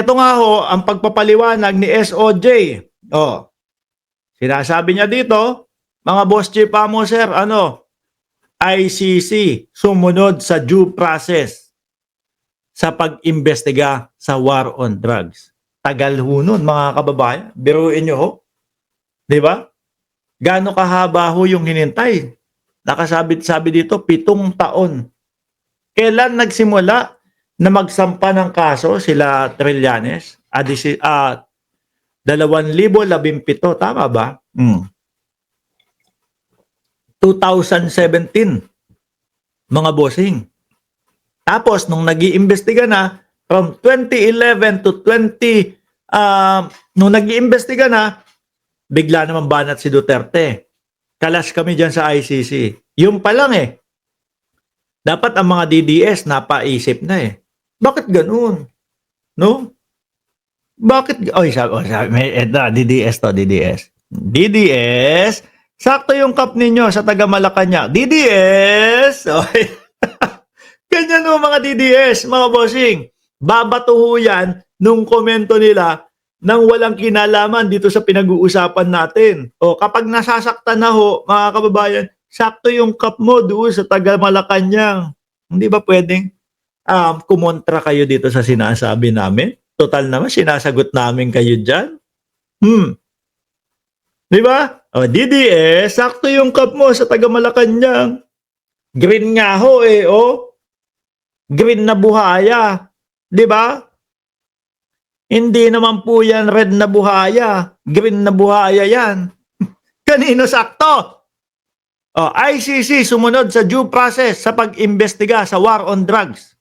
Ito nga ho, ang pagpapaliwanag ni SOJ. Oh, sinasabi niya dito, mga boss chief mo sir, ICC sumunod sa due process sa pag-imbestiga sa war on drugs. Tagal ho nun, mga kababayan. Biruin nyo ho. Di ba? Gaano kahaba ho yung hinintay? Nakasabit-sabi dito, 7 taon. Kailan nagsimula na magsampa ng kaso sila Trillanes? 2017, tama ba? 2017, mga bossing. Tapos, nung nag-iimbestiga na, from 2011 to nung nag-iimbestiga na, bigla naman banat si Duterte. Kalas kami dyan sa ICC. Yung pa lang dapat ang mga DDS napaisip na Bakit ganun? No? Bakit? DDS to, DDS. DDS, sakto yung cup ninyo sa taga Malacanang. DDS! Okay. Ganyan o mga DDS, mga bossing. Babatuho yan nung komento nila nang walang kinalaman dito sa pinag-uusapan natin. O kapag nasasaktan na ho, mga kababayan, sakto yung cup mo doon sa taga Malacanang. Hindi ba pwedeng kumontra kayo dito sa sinasabi namin? Total naman, sinasagot namin kayo dyan. Di ba? O, DDS, sakto yung cup mo sa taga Malacanang. Green nga ho Green na buhaya. Di ba? Hindi naman po yan red na buhaya. Green na buhaya yan. Kanino sakto? O, ICC sumunod sa due process sa pag-imbestiga sa war on drugs.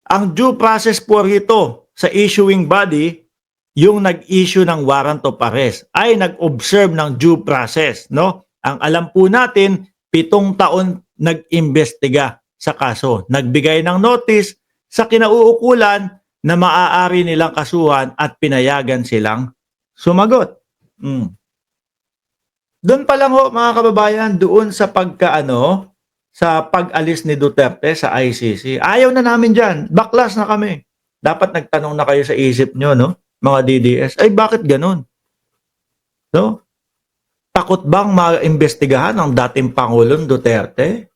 Ang due process po rito sa issuing body, yung nag-issue ng warrant of arrest ay nag-observe ng due process, no? Ang alam po natin, 7 taon nag-imbestiga sa kaso. Nagbigay ng notice sa kinauukulan na maaari nilang kasuhan at pinayagan silang sumagot. Doon pa lang ho, mga kababayan, doon sa sa pag-alis ni Duterte sa ICC. Ayaw na namin dyan. Baklas na kami. Dapat nagtanong na kayo sa isip nyo, no? Mga DDS. Ay, bakit ganun? No? Takot bang maimbestigahan ang dating Pangulong Duterte?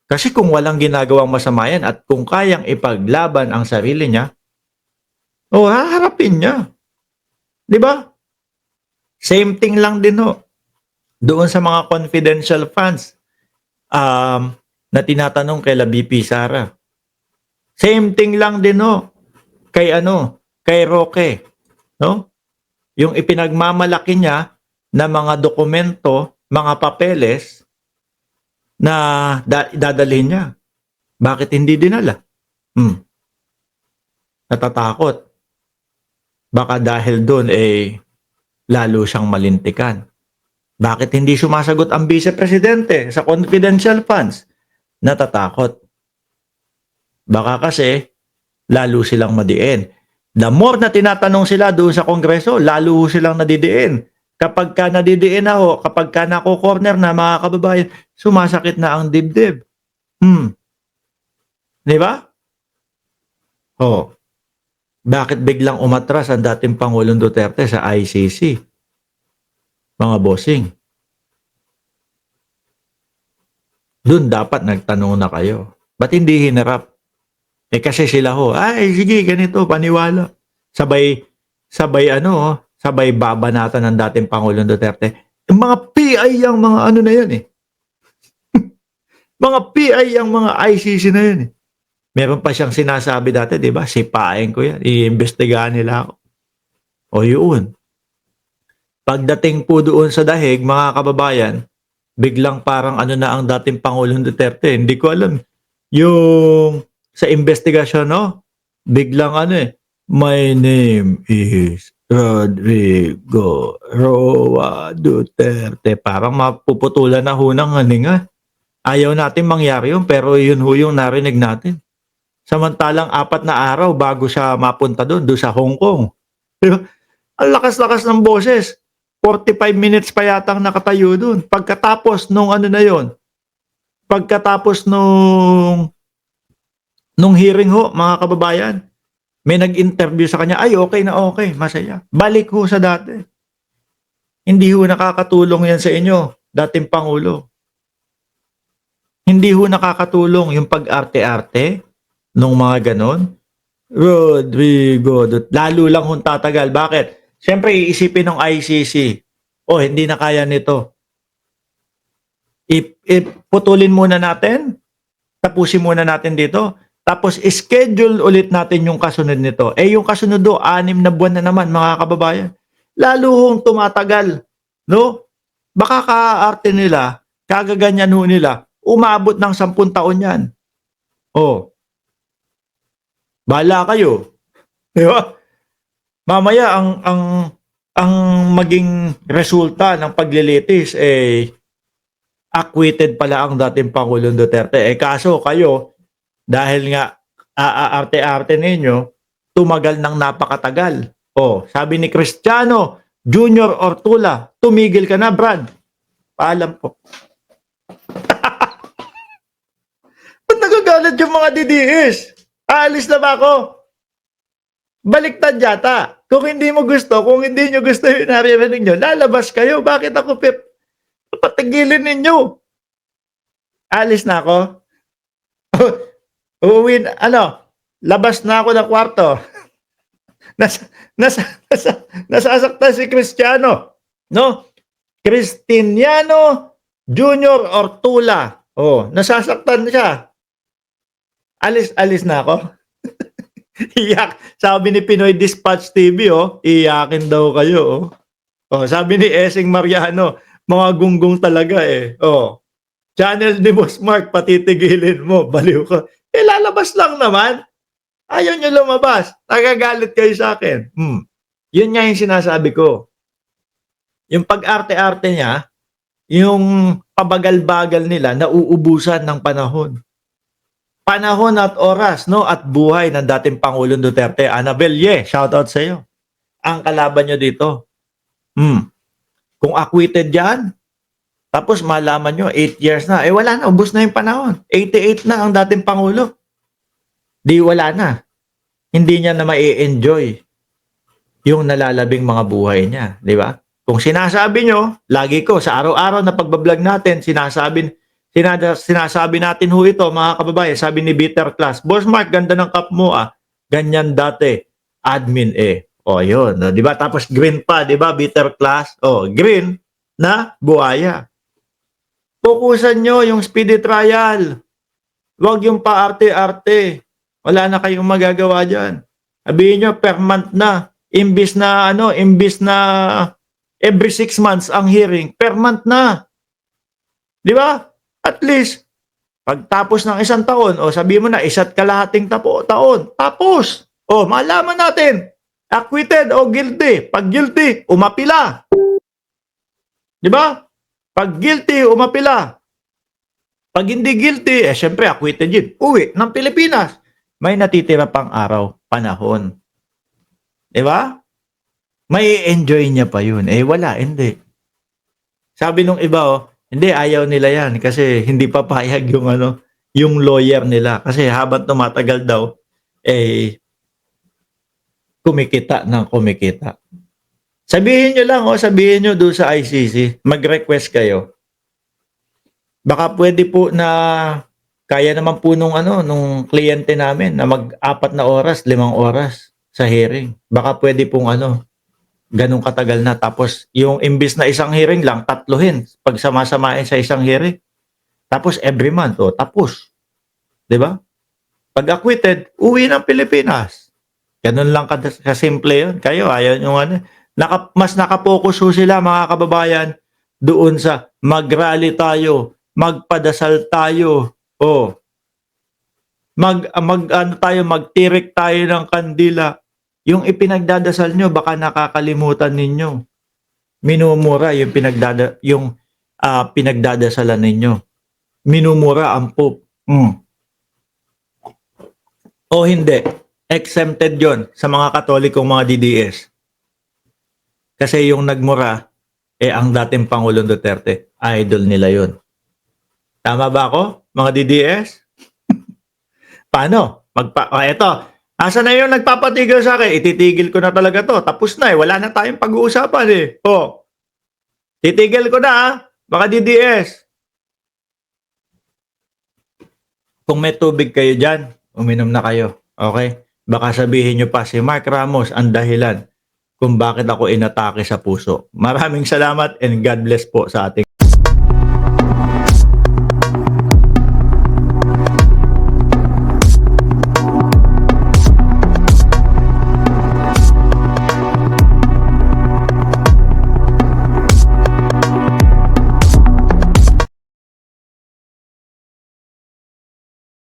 Kasi kung walang ginagawang masama yan at kung kayang ipaglaban ang sarili niya, haharapin niya. Di ba? Same thing lang din ho. Doon sa mga confidential funds na tinatanong kay BP Sara. Same thing lang din ho. Kay Roque. No? Yung ipinagmamalaki niya na mga dokumento, mga papeles na dadalhin niya. Bakit hindi dinala? Natatakot. Baka dahil doon lalo siyang malintikan. Bakit hindi sumasagot ang Vice Presidente sa confidential funds? Natatakot. Baka kasi lalo silang madiin. The more na tinatanong sila doon sa Kongreso, lalo silang nadidiin. Kapag ka nadidiin na ho, kapag ka nako-corner na mga kababayan, sumasakit na ang dibdib. Di ba? Bakit biglang umatras ang dating Pangulong Duterte sa ICC? Mga bossing. Doon dapat nagtanong na kayo. Ba't hindi hinarap? Kasi sila sige, ganito, paniwala. Sabay babanatan ng dating Pangulong Duterte. Yung mga PI yung mga na yan mga PI yung mga ICC na yan Meron pa siyang sinasabi dati, di ba? Sipain ko yan. Iimbestigahan nila ako. Yun. Pagdating po doon sa dahig, mga kababayan, biglang parang na ang dating Pangulong Duterte. Hindi ko alam. Yung sa investigasyon, biglang my name is Rodrigo Roa Duterte. Parang mapuputulan na ho ng haninga. Ayaw natin mangyari yun, pero yun ho yung narinig natin. Samantalang 4 na araw bago siya mapunta doon sa Hong Kong. Diba? Ang lakas-lakas ng boses. 45 minutes pa yatang nakatayo doon. Pagkatapos nung pagkatapos nung hearing ho, mga kababayan, May nag-interview sa kanya, ay okay na okay, masaya. Balik ho sa dati. Hindi ho nakakatulong yan sa inyo, dating Pangulo. Hindi ho nakakatulong yung pag-arte-arte nung mga ganon. Rodrigo, lalo lang kung tatagal. Bakit? Siyempre, iisipin ng ICC, oh, hindi na kaya nito. Iputulin muna natin, tapusin muna natin dito, tapos schedule ulit natin yung kasunod nito. Eh, yung kasunod do, 6 na buwan na naman, mga kababayan. Lalo hong tumatagal, no? Baka kaarte nila, kagaganyan ho nila, umabot ng 10 taon yan. Oh, bahala kayo. Di ba? Mamaya ang maging resulta ng paglilitis acquitted pala ang dating Pangulong Duterte. Kaso kayo dahil nga aarte-arte ninyo, tumagal ng napakatagal. Sabi ni Cristiano Junior Ortula, tumigil ka na, Brad. Paalam po. Ba't nagagalit yung mga DDS? Aalis na ba ako? Baliktad yata. Kung hindi mo gusto, kung hindi nyo gusto yung naririnig nyo, lalabas kayo. Bakit ako patigilin ninyo? Alis na ako? Uuwi na, labas na ako ng kwarto. Nasasaktan si Cristiano. No? Cristiano Junior Ortula. Nasasaktan siya. Alis na ako? Iyak. Sabi ni Pinoy Dispatch TV, iyakin daw kayo. Sabi ni Esing Mariano, mga gunggong talaga channel ni Boss Mark, patitigilin mo. Baliw ka. Lalabas lang naman. Ayaw nyo lumabas. Nagagalit kayo sa akin. Yun nga yung sinasabi ko. Yung pag-arte-arte niya, yung pabagal-bagal nila, nauubusan ng panahon. Panahon at oras, no? At buhay ng dating Pangulong Duterte. Annabel, shoutout sa iyo. Ang kalaban nyo dito. Kung acquitted yan, tapos malaman nyo, 8 years na. Wala na, ubos na yung panahon. 88 na ang dating Pangulo. Di wala na. Hindi niya na mai-enjoy yung nalalabing mga buhay niya. Di ba? Kung sinasabi nyo, lagi ko, sa araw-araw na pagbablog natin, sinasabi natin ho ito, mga kababayan, sabi ni Bitter Class, Boss Mark, ganda ng cup mo Ganyan dati, admin yun. Di ba? Tapos green pa, di ba? Bitter Class. Green na buhaya. Fokusan nyo yung speedy trial. Huwag yung paarte-arte. Wala na kayong magagawa dyan. Sabihin nyo, per month na. Imbis na every 6 months ang hearing, per month na. Di ba? At least, pagtapos ng 1 taon, sabihin mo na, 1.5 taon. Tapos, malaman natin, acquitted o guilty. Pag guilty, umapila. Di ba? Pag guilty, umapila. Pag hindi guilty, syempre, acquitted yun. Uwi ng Pilipinas. May natitira pang araw, panahon. Di ba? May enjoy niya pa yun. Wala, hindi. Sabi nung iba, hindi, ayaw nila yan kasi hindi papayag yung lawyer nila. Kasi habang tumatagal daw, kumikita ng kumikita. Sabihin nyo lang, sabihin nyo doon sa ICC, mag-request kayo. Baka pwede po na, kaya naman po nung kliyente namin na mag-4 na oras, 5 oras sa hearing. Baka pwede pong ganun katagal na. Tapos yung imbis na 1 hearing lang, 3 pag sama-samain sa 1 hearing. Tapos every month, tapos. Diba? Pag acquitted, uwi ng Pilipinas. Ganun lang kasimple yun. Kayo, ayaw nyo mas nakapokus ho sila, mga kababayan, doon sa mag-rally tayo, magpadasal tayo, magtirik tayo ng kandila. Yung ipinagdadasal nyo, baka nakakalimutan ninyo. Minumura yung pinagdadasalan ninyo. Minumura ang Pope. O hindi, exempted yon sa mga Katolikong mga DDS. Kasi yung nagmura, ang dating Pangulong Duterte, idol nila yon. Tama ba ako, mga DDS? Paano? Ito, Asa na yung nagpapatigil sa akin? Ititigil ko na talaga to. Tapos na eh. Wala na tayong pag-uusapan eh. Oh, titigil ko na ah. Baka DDS. Kung may tubig kayo dyan, uminom na kayo. Okay? Baka sabihin nyo pa si Mark Ramos ang dahilan kung bakit ako inatake sa puso. Maraming salamat and God bless po sa ating